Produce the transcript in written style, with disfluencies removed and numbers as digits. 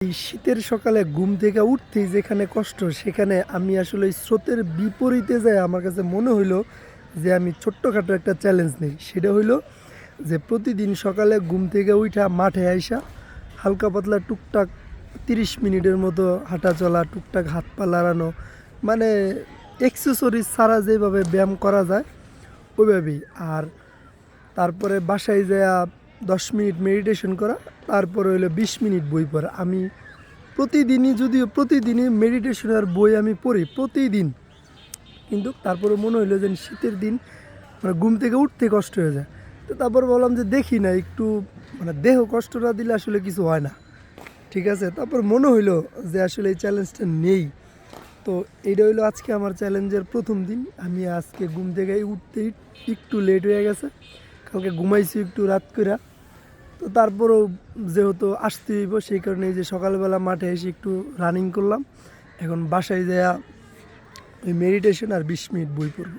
এই শীতের সকালে ঘুম থেকে উঠতেই যেখানে কষ্ট, সেখানে আমি আসলে এই স্রোতের বিপরীতে যাই আমার কাছে মনে হইলো যে আমি ছোট্টখাটো একটা চ্যালেঞ্জ নেই। সেটা হইলো যে প্রতিদিন সকালে ঘুম থেকে উইঠা মাঠে আইসা হালকা পাতলা টুকটাক 30 মিনিটের মতো হাঁটা চলা, টুকটাক হাত পা লাড়ানো, মানে এক্সেসরিজ ছাড়া যেভাবে ব্যায়াম করা যায় ওইভাবেই। আর তারপরে বাসায় যাইয়া 10 মিনিট মেডিটেশন করা, তারপরে হইলো 20 মিনিট বই পড়া। আমি প্রতিদিনই, যদিও প্রতিদিনই মেডিটেশনের বই আমি পড়ি প্রতিদিন, কিন্তু তারপরে মনে হইলো যে শীতের দিন মানে ঘুম থেকে উঠতে কষ্ট হয়ে যায়। তো তারপর বললাম যে দেখি না একটু, মানে দেহ কষ্ট না দিলে আসলে কিছু হয় না, ঠিক আছে। তারপর মনে হইলো যে আসলে এই চ্যালেঞ্জটা নেই। তো এইটা হইলো আজকে আমার চ্যালেঞ্জের প্রথম দিন। আমি আজকে ঘুম থেকে উঠতেই একটু লেট হয়ে গেছে, কালকে ঘুমাইছি একটু রাত কইরা। তো তারপরেও যেহেতু আসতে হইব, সেই কারণে এই যে সকালবেলা মাঠে এসে একটু রানিং করলাম। এখন বাসায় যাইয়া ওই মেডিটেশন আর 20 মিনিট বই পড়ব।